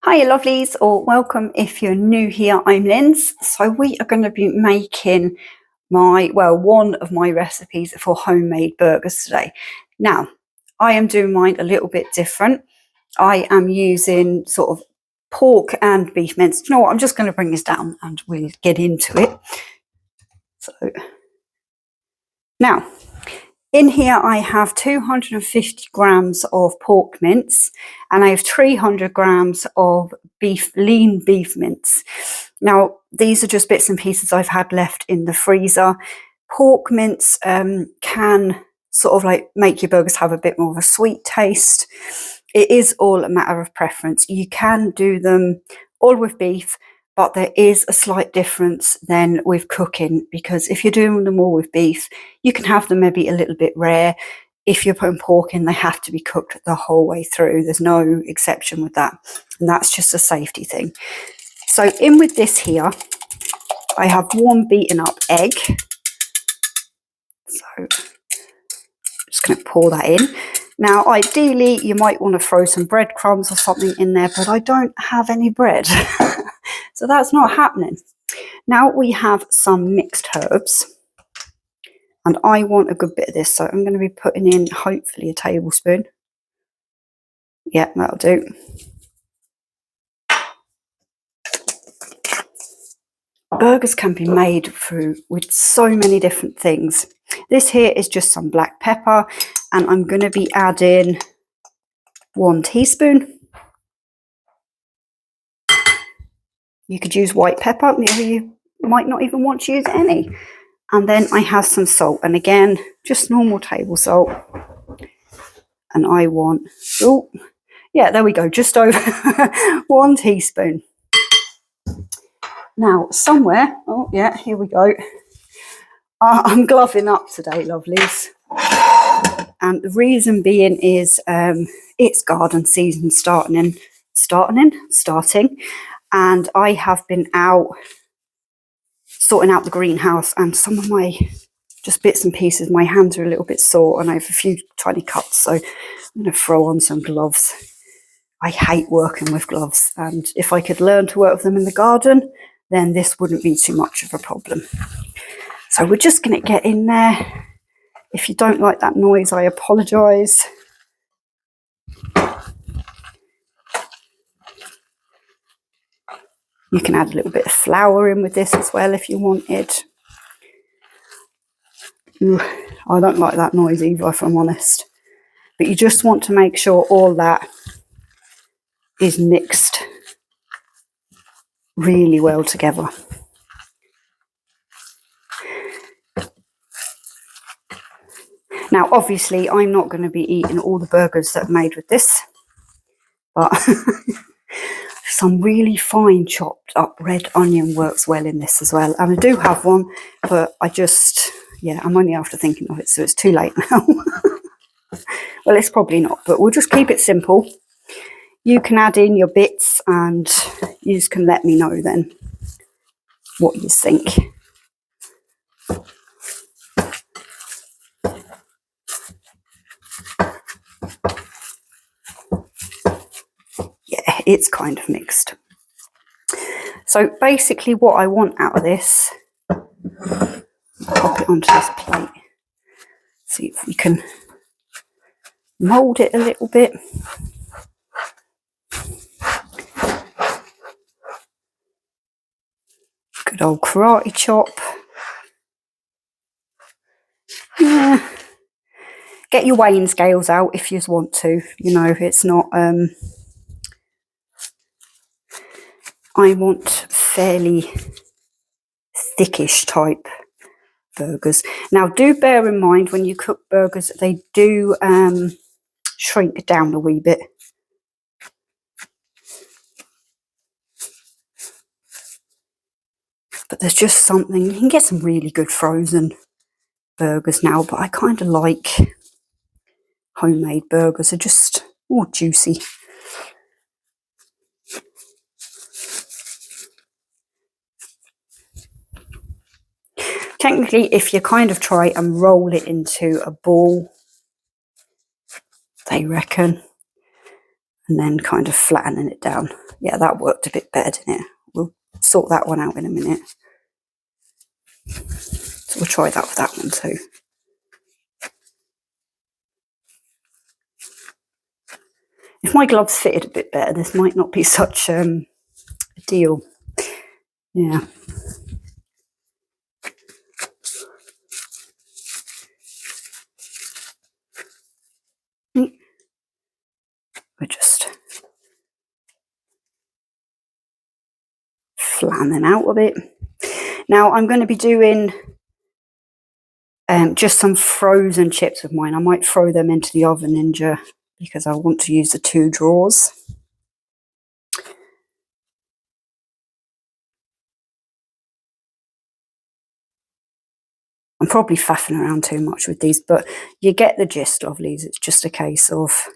Hiya lovelies, or welcome if you're new here. I'm Linz. So we are going to be making one of my recipes for homemade burgers today. Now, I am doing mine a little bit different. I am using sort of pork and beef mince. You know what, I'm just going to bring this down and we'll get into it. So now, in here I have 250 grams of pork mince and I have 300 grams of lean beef mince. Now, these are just bits and pieces I've had left in the freezer. Pork mince can sort of like make your burgers have a bit more of a sweet taste. It is all a matter of preference. You can do them all with beef, but there is a slight difference then with cooking, because if you're doing them all with beef, you can have them maybe a little bit rare. If you're putting pork in, they have to be cooked the whole way through. There's no exception with that. And that's just a safety thing. So in with this here, I have one beaten up egg. So I'm just going to pour that in. Now, ideally, you might want to throw some breadcrumbs or something in there, but I don't have any bread. So that's not happening. Now we have some mixed herbs. And I want a good bit of this, so I'm going to be putting in hopefully a tablespoon. Yeah, that'll do. Burgers can be made with so many different things. This here is just some black pepper, and I'm going to be adding 1 teaspoon. You could use white pepper, you might not even want to use any. And then I have some salt, and again, just normal table salt. And I want, oh, yeah, there we go, just over 1 teaspoon. Now, somewhere, oh yeah, here we go. I'm gloving up today, lovelies. And the reason being is it's garden season starting. And I have been out sorting out the greenhouse, and some of my just bits and pieces, my hands are a little bit sore and I have a few tiny cuts, so I'm going to throw on some gloves. I hate working with gloves, and if I could learn to work with them in the garden, then this wouldn't be too much of a problem. So we're just going to get in there. If you don't like that noise, I apologise. You can add a little bit of flour in with this as well if you wanted. Ooh, I don't like that noise either, if I'm honest. But you just want to make sure all that is mixed really well together. Now, obviously, I'm not going to be eating all the burgers that are made with this, but some really fine chopped up red onion works well in this as well. And I do have one, but I'm only after thinking of it, so it's too late now. Well, it's probably not, but we'll just keep it simple. You can add in your bits and you just can let me know then what you think. Yeah, it's kind of mixed. So basically what I want out of this, pop it onto this plate. See if we can mould it a little bit. Good old karate chop. Yeah. Get your weighing scales out if you want to. You know, it's not... I want fairly thickish type burgers. Now, do bear in mind when you cook burgers, they do shrink down a wee bit. But there's just something, you can get some really good frozen burgers now, but I kind of like homemade burgers. They're just more juicy. Technically, if you kind of try and roll it into a ball, they reckon, and then kind of flattening it down. Yeah, that worked a bit better, didn't it? We'll sort that one out in a minute. So we'll try that with that one too. If my gloves fitted a bit better, this might not be such a deal. Yeah. We're just flattening out a bit. Now I'm going to be doing just some frozen chips with mine. I might throw them into the oven ninja because I want to use the 2 drawers. I'm probably faffing around too much with these, but you get the gist of these. It's just a case of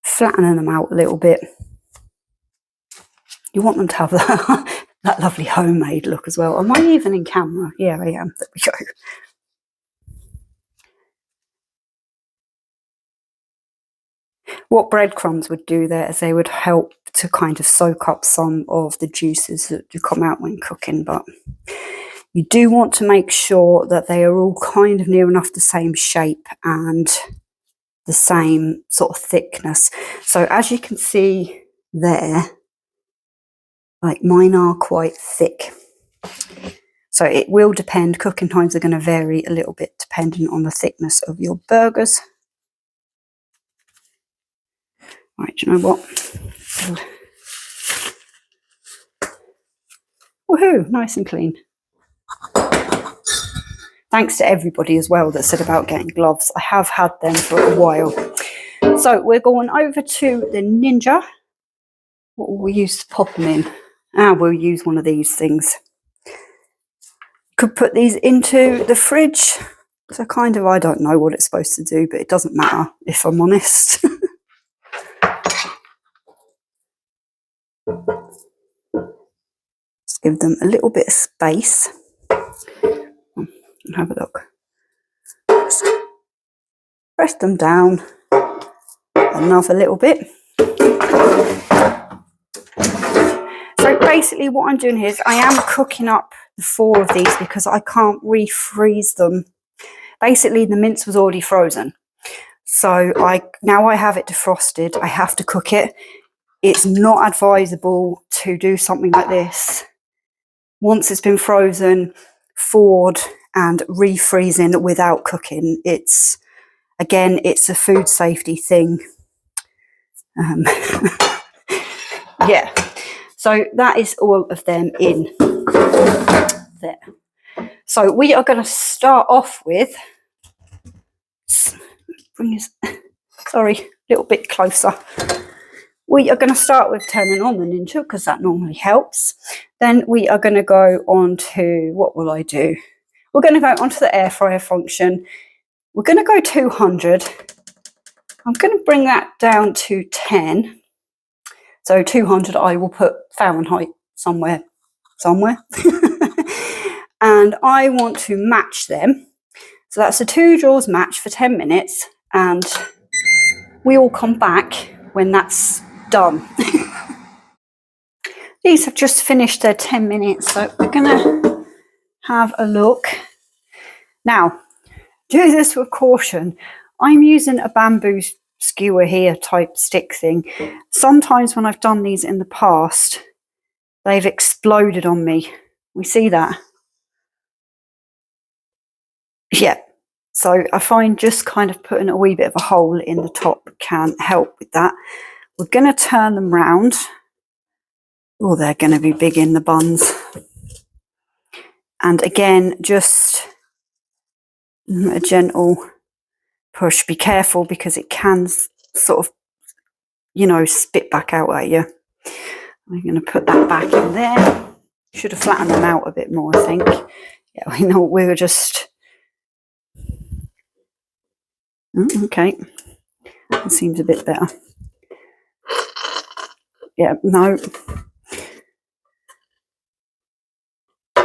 flattening them out a little bit. You want them to have that lovely homemade look as well. Am I even in camera? Yeah, I am. There we go. What breadcrumbs would do there is they would help to kind of soak up some of the juices that do come out when cooking, but you do want to make sure that they are all kind of near enough the same shape and the same sort of thickness. So as you can see there, like mine are quite thick. So it will depend, cooking times are going to vary a little bit depending on the thickness of your burgers. Right, do you know what? Woohoo, nice and clean. Thanks to everybody as well that said about getting gloves. I have had them for a while. So we're going over to the Ninja. What will we use to pop them in? We'll use one of these things. Could put these into the fridge. So kind of, I don't know what it's supposed to do, but it doesn't matter if I'm honest. Just give them a little bit of space. Have a look. Just press them down another little bit. So basically what I'm doing here is I am cooking up the 4 of these because I can't refreeze them. Basically the mince was already frozen. So now I have it defrosted. I have to cook it. It's not advisable to do something like this once it's been frozen, thawed and refreezing without cooking. It's a food safety thing. Yeah, so that is all of them in there. So we are going to start off with, sorry, a little bit closer. We are going to start with turning on the Ninja because that normally helps. Then we are going to go on to, what will I do? We're going to go onto the air fryer function. We're going to go 200. I'm going to bring that down to 10. So 200 I will put Fahrenheit somewhere. And I want to match them. So that's a 2 drawers match for 10 minutes. And we will come back when that's done. These have just finished their 10 minutes, so we're going to have a look. Now, do this with caution. I'm using a bamboo skewer here type stick thing. Sometimes when I've done these in the past, they've exploded on me. We see that? Yeah. So I find just kind of putting a wee bit of a hole in the top can help with that. We're going to turn them round. Oh, they're going to be big in the buns. And again, just a gentle push. Be careful because it can sort of, spit back out at you. I'm going to put that back in there. Should have flattened them out a bit more, I think. Yeah, we were just... Okay. That seems a bit better. Yeah, no.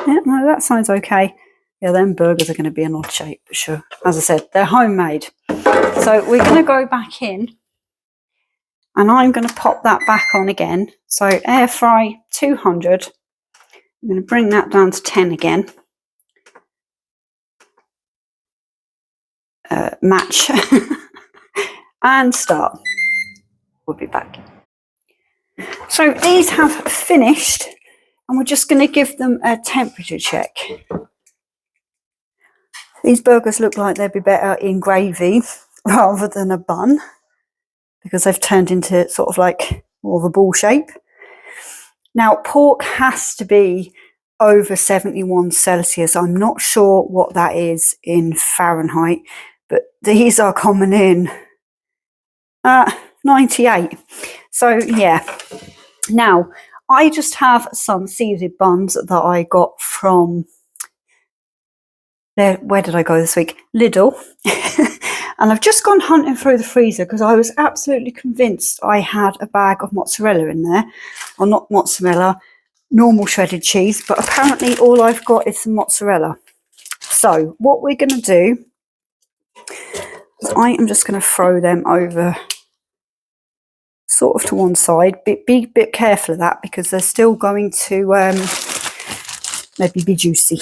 Yeah, no, that sounds okay. Yeah, them burgers are going to be an odd shape, for sure. As I said, they're homemade. So we're going to go back in And I'm going to pop that back on again. So air fry 200. I'm going to bring that down to 10 again. Match. And start. We'll be back. So these have finished, and we're just going to give them a temperature check. These burgers look like they'd be better in gravy rather than a bun, because they've turned into sort of like more of a ball shape. Now, pork has to be over 71 Celsius. I'm not sure what that is in Fahrenheit, but these are coming in 98. So yeah. Now, I just have some seeded buns that I got from where did I go this week? Lidl. And I've just gone hunting through the freezer because I was absolutely convinced I had a bag of mozzarella in there. Or not mozzarella, normal shredded cheese, but apparently all I've got is some mozzarella. So what we're going to do is I am just going to throw them over sort of to one side. Be a bit careful of that because they're still going to maybe be juicy.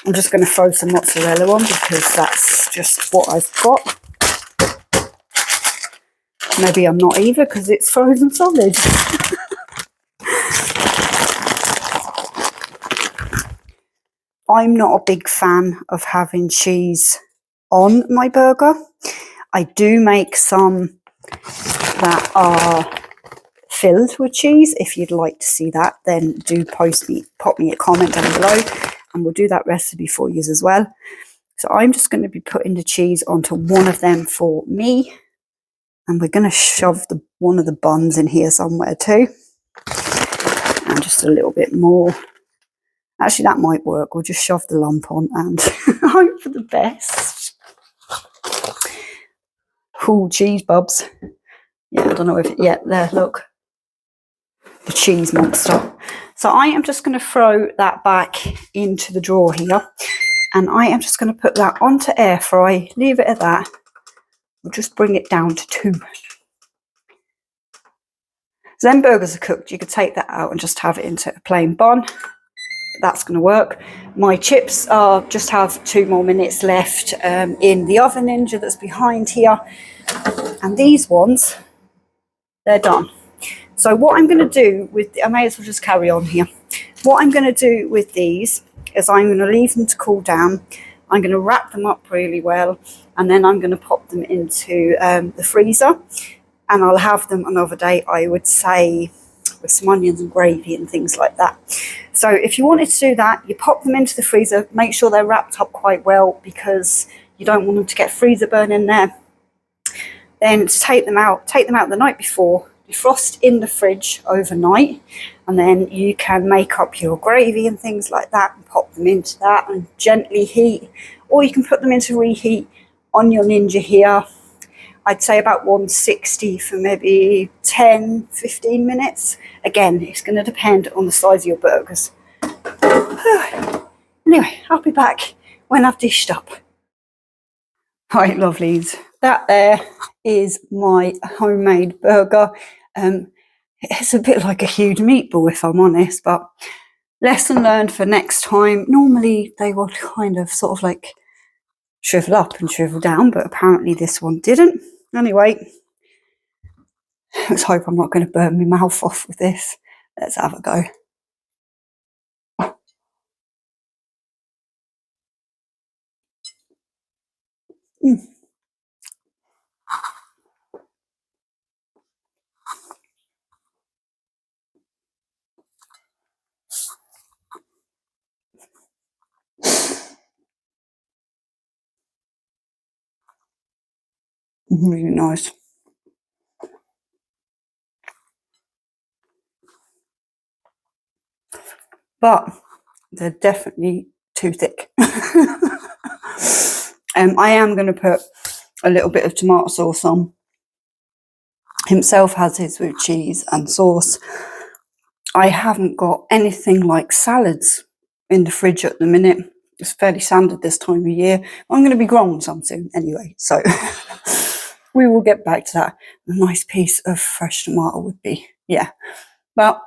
I'm just going to throw some mozzarella on because that's just what I've got. Maybe I'm not either because it's frozen solid. I'm not a big fan of having cheese on my burger. I do make some that are filled with cheese. If you'd like to see that, then do pop me a comment down below, and we'll do that recipe for you as well. So I'm just going to be putting the cheese onto one of them for me, and we're going to shove one of the buns in here somewhere too, and just a little bit more. Actually, that might work. We'll just shove the lump on and hope for the best. Cool cheese bubs. Yeah, I don't know if there, look. The cheese monster. So I am just going to throw that back into the drawer here, and I am just going to put that onto air fry, leave it at that. We'll just bring it down to 2. So then burgers are cooked. You could take that out and just have it into a plain bun. That's going to work. My chips just have 2 more minutes left in the oven Ninja that's behind here, and these ones, they're done. So what I'm going to do I may as well just carry on here. What I'm going to do with these is I'm going to leave them to cool down. I'm going to wrap them up really well, and then I'm going to pop them into the freezer, and I'll have them another day, I would say, with some onions and gravy and things like that. So if you wanted to do that, you pop them into the freezer, make sure they're wrapped up quite well because you don't want them to get freezer burn in there. Then to take them out the night before, defrost in the fridge overnight, and then you can make up your gravy and things like that and pop them into that and gently heat, or you can put them into reheat on your Ninja here. I'd say about 160 for maybe 10-15 minutes. Again, it's going to depend on the size of your burgers. Anyway, I'll be back when I've dished up. Right, lovelies, that there is my homemade burger. It's a bit like a huge meatball, if I'm honest, but lesson learned for next time. Normally they will kind of sort of like shrivel up and shrivel down, but apparently this one didn't. Anyway, let's hope I'm not going to burn my mouth off with this. Let's have a go. Really nice. But they're definitely too thick. I am going to put a little bit of tomato sauce on. Himself has his with cheese and sauce. I haven't got anything like salads in the fridge at the minute. It's fairly standard this time of year. I'm going to be growing some soon anyway, so we will get back to that. A nice piece of fresh tomato would be, yeah. But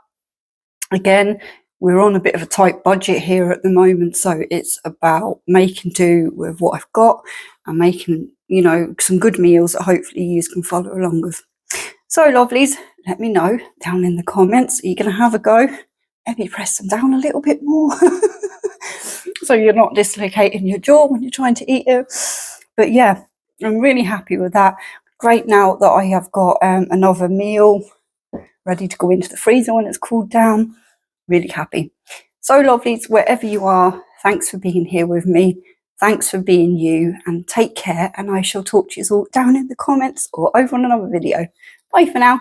again, we're on a bit of a tight budget here at the moment, so it's about making do with what I've got and making, you know, some good meals that hopefully you can follow along with. So lovelies, let me know down in the comments. Are you going to have a go? Maybe press them down a little bit more so you're not dislocating your jaw when you're trying to eat it. But yeah, I'm really happy with that. Great now that I have got another meal ready to go into the freezer when it's cooled down. Really happy. So lovelies, wherever you are, thanks for being here with me. Thanks for being you, and take care, and I shall talk to you all down in the comments or over on another video. Bye for now.